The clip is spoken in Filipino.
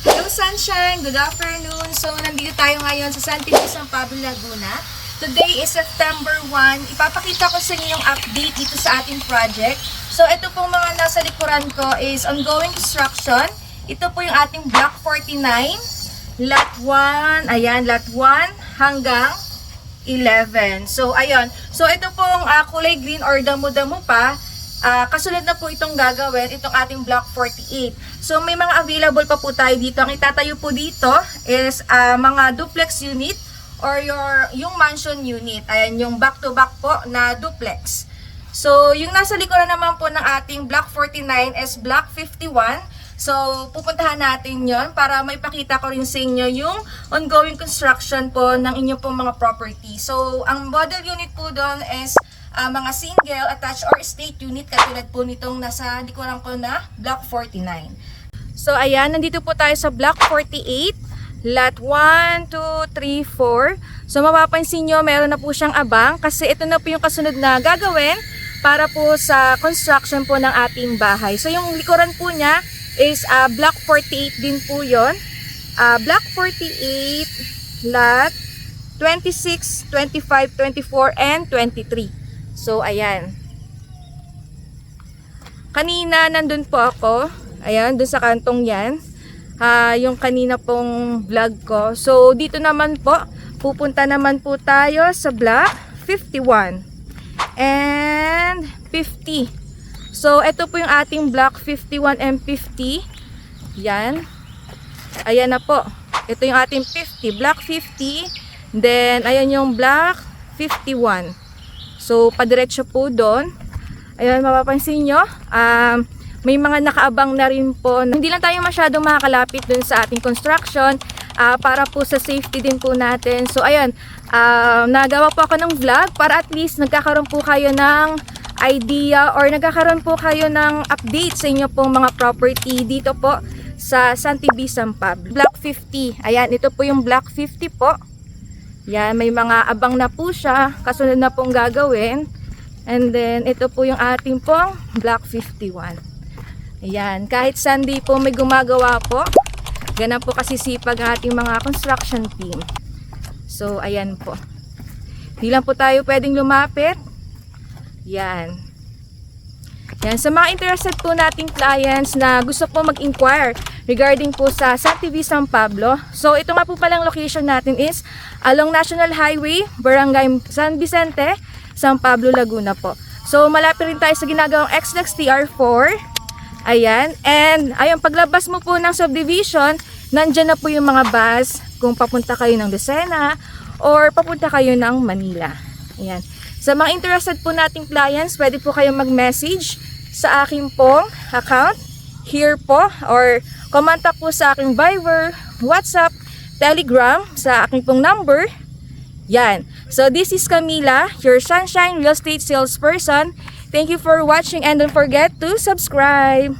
Hello Sunshine! Good afternoon! So, nandito tayo ngayon sa Santa San Pablo, Laguna. Today is September 1. Ipapakita ko sa inyo yung update dito sa ating project. So, ito pong mga nasa likuran ko is ongoing construction. Ito po yung ating Block 49, Lot 1, ayan, Lot 1 hanggang 11. So, ayun. So, ito pong kulay green or damo-damo pa. Kasunod na po itong gagawin, itong ating Block 48. So, may mga available pa po tayo dito. Ang itatayo po dito is mga duplex unit or yung mansion unit. Ayan, yung back-to-back po na duplex. So, yung nasa likuran naman po ng ating Block 49 is Block 51. So, pupuntahan natin yon para maipakita ko rin sa inyo yung ongoing construction po ng inyong pong mga property. So, ang model unit po doon is mga single, attached or estate unit katulad po nitong nasa likuran ko na Block 49. So, ayan, nandito po tayo sa Block 48, Lot 1, 2, 3, 4. So, mapapansin nyo, meron na po siyang abang kasi ito na po yung kasunod na gagawin para po sa construction po ng ating bahay. So, yung likuran po niya is Block 48 din po yun. Block 48, Lot 26, 25, 24, and 23. So, ayan. Kanina, nandun po ako. Ayan, dun sa kantong yan. Yung kanina pong vlog ko. So, dito naman po, pupunta naman po tayo sa Block 51 and 50. So, ito po yung ating Block 51 and 50. Yan. Ayan na po. Ito yung ating 50. Block 50. Then, ayan yung Block 51. So, padiretso po doon. Ayan, mapapansin nyo. May mga nakaabang na rin po. Hindi lang tayo masyadong makakalapit dun sa ating construction. Para po sa safety din po natin. So, ayan. Nagawa po ako ng vlog para at least nagkakaroon po kayo ng idea or nagkakaroon po kayo ng update sa inyo pong mga property dito po sa Santa San Pablo. Block 50. Ayan, ito po yung Block 50 po. Yan, may mga abang na po siya. Kasunod na pong gagawin. And then, ito po yung ating pong Block 51. Ayan, kahit Sunday po may gumagawa po. Ganun po kasi sipag ang ating mga construction team. So, ayan po. Hindi lang po tayo pwedeng lumapit. Yan. Yan. Sa mga interested po nating clients na gusto po mag-inquire regarding po sa Santa San Pablo. So, ito nga po palang location natin is along National Highway, Barangay San Vicente, San Pablo, Laguna po. So, malapit rin tayo sa ginagawang XNEX TR4. Ayan. And, ayun, paglabas mo po ng subdivision, nandyan na po yung mga bus kung papunta kayo ng Lucena or papunta kayo ng Manila. Ayan. Sa mga interested po nating clients, pwede po kayong mag-message sa aking pong account here po or kumanta po sa aking Viber, WhatsApp, Telegram sa aking pong number. Yan. So this is Camila, your Sunshine Real Estate Salesperson. Thank you for watching and don't forget to subscribe.